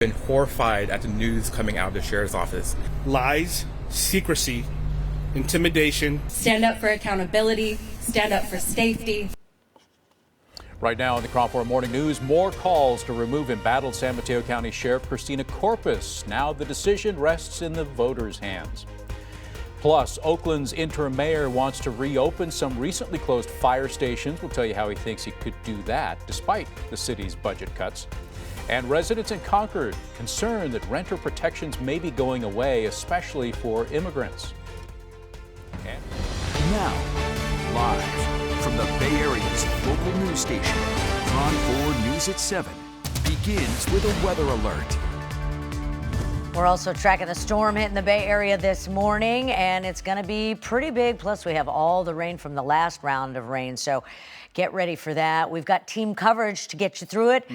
Been horrified at the news coming out of the sheriff's office. Lies, secrecy, intimidation. Stand up for accountability, stand up for safety. Right now in the KRON4 Morning News, more calls to remove embattled San Mateo County Sheriff Christina Corpus. Now the decision rests in the voters' hands. Plus, Oakland's interim mayor wants to reopen some recently closed fire stations. We'll tell you how he thinks he could do that despite the city's budget cuts. And residents in Concord concerned that renter protections may be going away, especially for immigrants. And now, live from the Bay Area's local news station, KRON4 News at 7 begins with a weather alert. We're also tracking a storm hitting the Bay Area this morning, and it's going to be pretty big. Plus, we have all the rain from the last round of rain, so get ready for that. We've got team coverage to get you through it,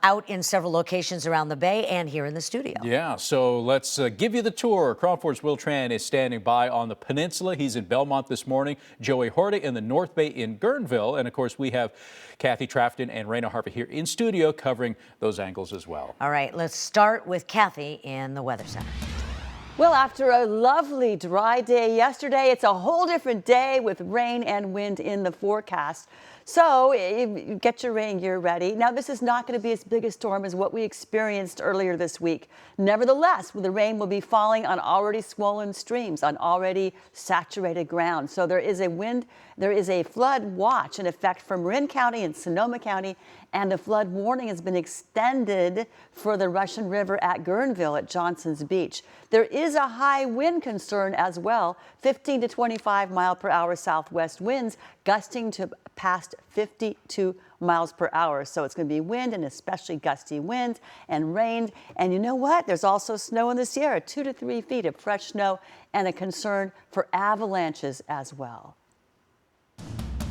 out in several locations around the Bay and here in the studio. Yeah, so let's give you the tour. KRON4's Will Tran is standing by on the peninsula. He's in Belmont this morning. Joey Horta in the North Bay in Guerneville. And, of course, we have Kathy Trafton and Raina Harper here in studio covering those angles as well. All right, let's start with Kathy in the Weather Center. Well, after a lovely dry day yesterday, it's a whole different day with rain and wind in the forecast. So get your rain gear ready. Now, this is not going to be as big a storm as what we experienced earlier this week. Nevertheless, the rain will be falling on already swollen streams, on already saturated ground. So there is a flood watch in effect for Marin County and Sonoma County, and the flood warning has been extended for the Russian River at Guerneville at Johnson's Beach. There is a high wind concern as well, 15 to 25 mile per hour southwest winds, gusting to past 52 miles per hour. So it's going to be wind and especially gusty winds and rain. And you know what? There's also snow in the Sierra, 2 to 3 feet of fresh snow, and a concern for avalanches as well.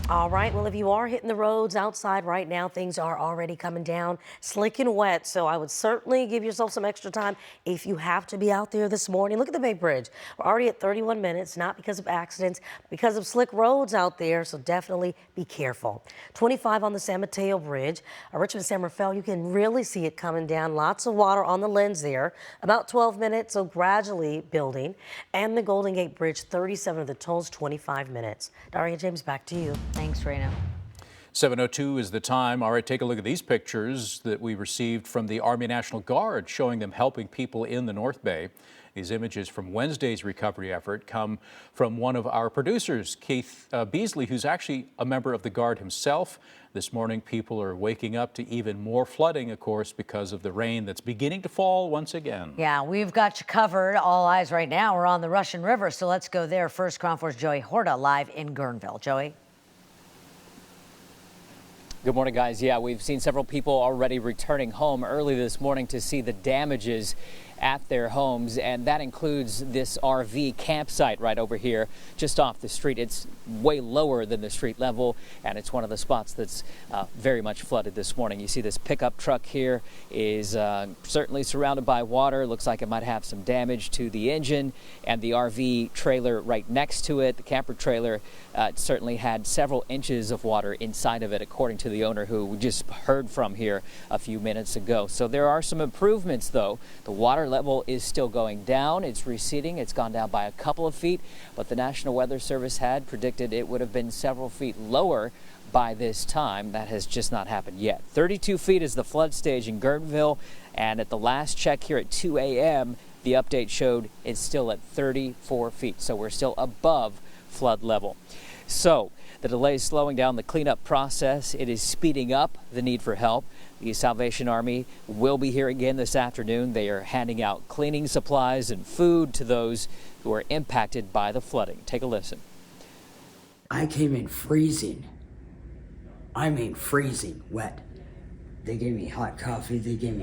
All right, well, if you are hitting the roads outside right now, things are already coming down slick and wet, so I would certainly give yourself some extra time if you have to be out there this morning. Look at the Bay Bridge. We're already at 31 minutes, not because of accidents, because of slick roads out there, so definitely be careful. 25 on the San Mateo Bridge. Richmond San Rafael, you can really see it coming down. Lots of water on the lens there. About 12 minutes, so gradually building. And the Golden Gate Bridge, 37 of the tolls, 25 minutes. Daria James, back to you. Thanks, Raina. 7:02 is the time. All right, take a look at these pictures that we received from the Army National Guard showing them helping people in the North Bay. These images from Wednesday's recovery effort come from one of our producers, Keith Beasley, who's actually a member of the Guard himself. This morning, people are waking up to even more flooding, of course, because of the rain that's beginning to fall once again. Yeah, we've got you covered. All eyes right now are on the Russian River, so let's go there. First, KRON4's Joey Horta live in Guerneville. Joey? Good morning, guys. Yeah, we've seen several people already returning home early this morning to see the damages at their homes, and that includes this RV campsite right over here just off the street. It's way lower than the street level, and it's one of the spots that's very much flooded this morning. You see this pickup truck here is certainly surrounded by water. Looks like it might have some damage to the engine, and the RV trailer right next to it, the camper trailer, certainly had several inches of water inside of it, according to the owner who we just heard from here a few minutes ago. So there are some improvements, though. The water level is still going down. It's receding. It's gone down by a couple of feet, but the National Weather Service had predicted it would have been several feet lower by this time. That has just not happened yet. 32 feet is the flood stage in Guerneville, and at the last check here at 2 a.m., the update showed it's still at 34 feet, so we're still above flood level. So the delay is slowing down the cleanup process. It is speeding up the need for help. The Salvation Army will be here again this afternoon. They are handing out cleaning supplies and food to those who are impacted by the flooding. Take a listen. I came in freezing. I mean freezing wet. They gave me hot coffee. They gave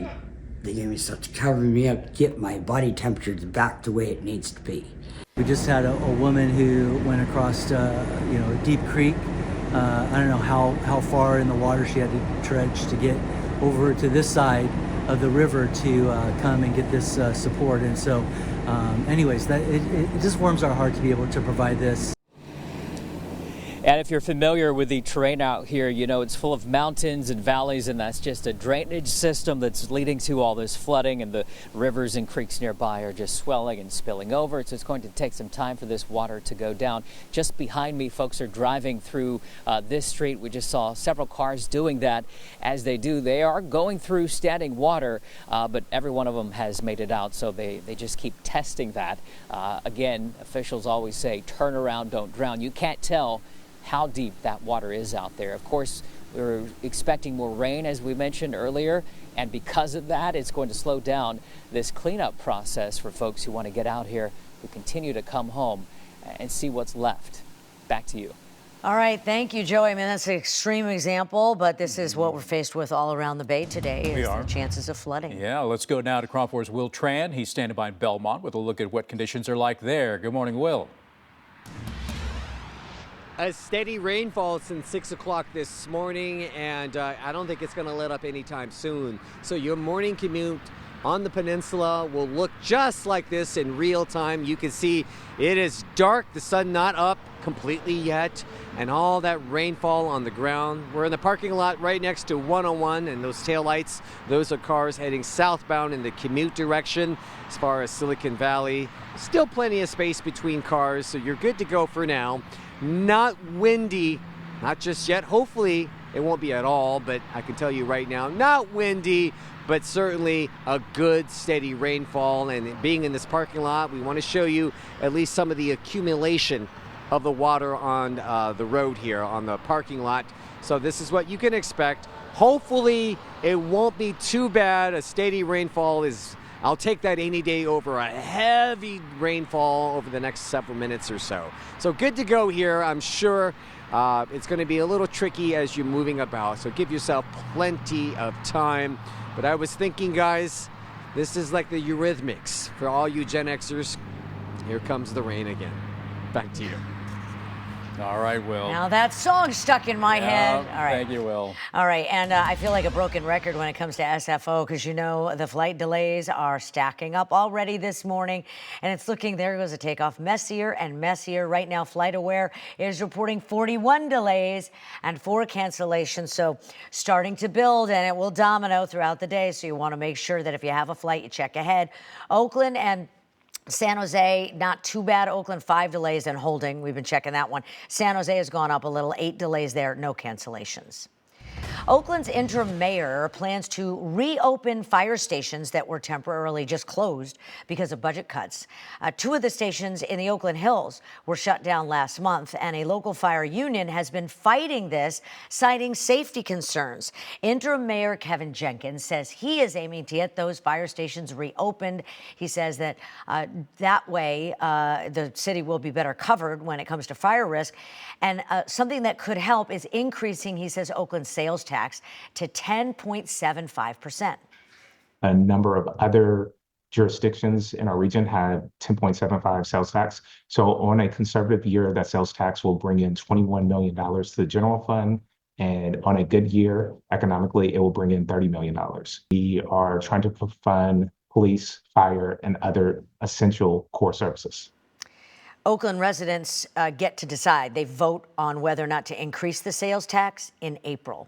me stuff to cover me up, get my body temperature back the way it needs to be. We just had a woman who went across, a deep creek. I don't know how far in the water she had to trudge to get over to this side of the river to come and get this support. And so, anyways, it just warms our heart to be able to provide this. And if you're familiar with the terrain out here, you know it's full of mountains and valleys, and that's just a drainage system that's leading to all this flooding, and the rivers and creeks nearby are just swelling and spilling over. So it's going to take some time for this water to go down. Just behind me, folks are driving through this street. We just saw several cars doing that. As they do, they are going through standing water, but every one of them has made it out, so they just keep testing that. Again, officials always say, turn around, don't drown. You can't tell how deep that water is out there. Of course, we're expecting more rain, as we mentioned earlier, and because of that, it's going to slow down this cleanup process for folks who want to get out here, who continue to come home and see what's left. Back to you. All right, thank you, Joey. I mean, that's an extreme example, but this is what we're faced with all around the Bay today, is the chances of flooding. Yeah, let's go now to KRON4's Will Tran. He's standing by in Belmont with a look at what conditions are like there. Good morning, Will. A steady rainfall since 6 o'clock this morning, and I don't think it's going to let up anytime soon. So your morning commute on the peninsula will look just like this in real time. You can see it is dark, the sun not up completely yet, and all that rainfall on the ground. We're in the parking lot right next to 101, and those taillights, those are cars heading southbound in the commute direction as far as Silicon Valley. Still plenty of space between cars, so you're good to go for now. Not windy, not just yet. Hopefully it won't be at all, but I can tell you right now, not windy, but certainly a good steady rainfall. And being in this parking lot, we want to show you at least some of the accumulation of the water on the road here on the parking lot. So this is what you can expect. Hopefully it won't be too bad. A steady rainfall is, I'll take that any day over a heavy rainfall over the next several minutes or so. So good to go here. I'm sure it's going to be a little tricky as you're moving about, so give yourself plenty of time. But I was thinking, guys, this is like the Eurythmics for all you Gen Xers. Here comes the rain again. Back to you. All right, Will. Now that song stuck in my head. All right. Thank you, Will. All right, and I feel like a broken record when it comes to SFO, because you know the flight delays are stacking up already this morning, and it's looking, there goes a takeoff, messier and messier. Right now, FlightAware is reporting 41 delays and 4 cancellations, so starting to build, and it will domino throughout the day, so you want to make sure that if you have a flight, you check ahead. Oakland and San Jose, not too bad. Oakland, 5 delays and holding. We've been checking that one. San Jose has gone up a little, 8 delays there, no cancellations. Oakland's interim mayor plans to reopen fire stations that were temporarily just closed because of budget cuts. 2 of the stations in the Oakland Hills were shut down last month, and a local fire union has been fighting this, citing safety concerns. Interim Mayor Kevin Jenkins says he is aiming to get those fire stations reopened. He says that that way the city will be better covered when it comes to fire risk. And something that could help is increasing, he says, Oakland's sales tax to 10.75%. A number of other jurisdictions in our region have 10.75 sales tax. So on a conservative year, that sales tax will bring in $21 million to the general fund. And on a good year, economically, it will bring in $30 million. We are trying to fund police, fire, and other essential core services. Oakland residents get to decide. They vote on whether or not to increase the sales tax in April.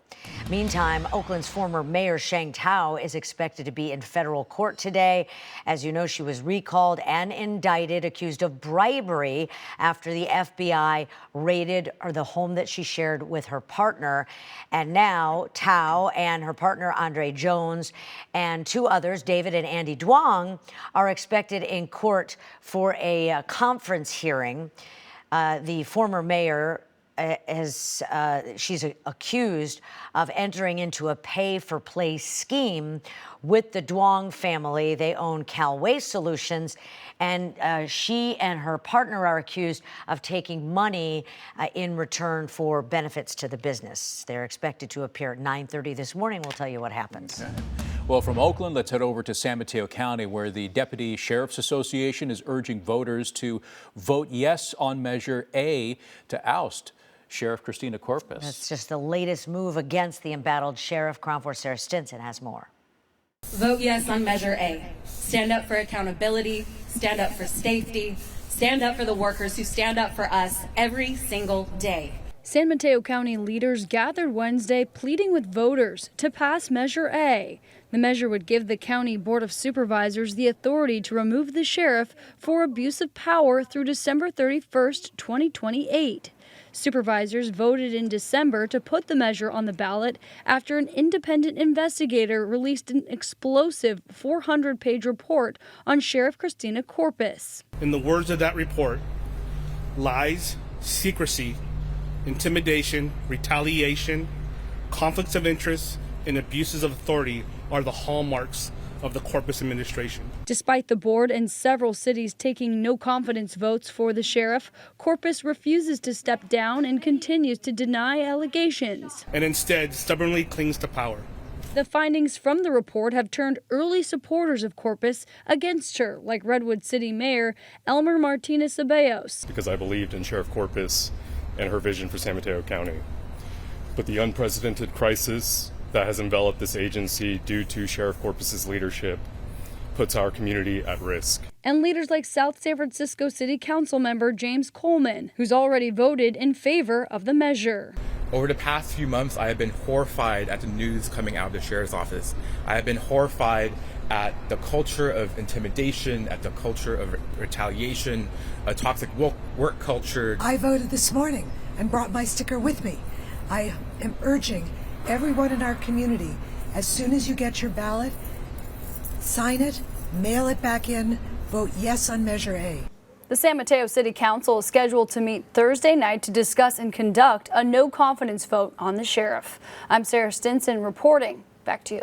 Meantime, Oakland's former mayor, Sheng Tao, is expected to be in federal court today. As you know, she was recalled and indicted, accused of bribery after the FBI raided the home that she shared with her partner. And now Tao and her partner, Andre Jones, and 2 others, David and Andy Duong, are expected in court for a conference hearing. The former mayor she's accused of entering into a pay-for-play scheme with the Duong family. They own Cal Waste Solutions, and she and her partner are accused of taking money in return for benefits to the business. They're expected to appear at 9:30 this morning. We'll tell you what happens. Okay. Well, from Oakland, let's head over to San Mateo County, where the Deputy Sheriff's Association is urging voters to vote yes on Measure A to oust Sheriff Christina Corpus. That's just the latest move against the embattled sheriff. KRON4 Sarah Stinson has more. Vote yes on Measure A. Stand up for accountability, stand up for safety, stand up for the workers who stand up for us every single day. San Mateo County leaders gathered Wednesday pleading with voters to pass Measure A. The measure would give the County Board of Supervisors the authority to remove the sheriff for abuse of power through December 31st, 2028. Supervisors voted in December to put the measure on the ballot after an independent investigator released an explosive 400-page report on Sheriff Christina Corpus. In the words of that report, lies, secrecy, intimidation, retaliation, conflicts of interest, and abuses of authority are the hallmarks of the Corpus administration. Despite the board and several cities taking no confidence votes for the sheriff, Corpus refuses to step down and continues to deny allegations. And instead stubbornly clings to power. The findings from the report have turned early supporters of Corpus against her, like Redwood City Mayor Elmer Martinez-Ceballos. Because I believed in Sheriff Corpus and her vision for San Mateo County. But the unprecedented crisis that has enveloped this agency due to Sheriff Corpus's leadership puts our community at risk. And leaders like South San Francisco City Council member James Coleman, who's already voted in favor of the measure. Over the past few months, I have been horrified at the news coming out of the sheriff's office. I have been horrified at the culture of intimidation, at the culture of retaliation, a toxic work culture. I voted this morning and brought my sticker with me. I am urging everyone in our community, as soon as you get your ballot, sign it, mail it back in, vote yes on Measure A. The San Mateo City Council is scheduled to meet Thursday night to discuss and conduct a no-confidence vote on the sheriff. I'm Sarah Stinson reporting. Back to you.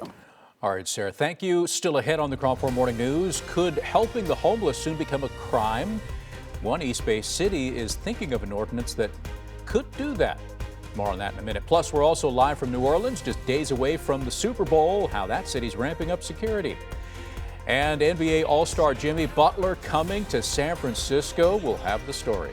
All right, Sarah, thank you. Still ahead on the KRON4 Morning News, could helping the homeless soon become a crime? One East Bay city is thinking of an ordinance that could do that. More on that in a minute. Plus, we're also live from New Orleans, just days away from the Super Bowl, how that city's ramping up security. And NBA All-Star Jimmy Butler coming to San Francisco. We'll have the story.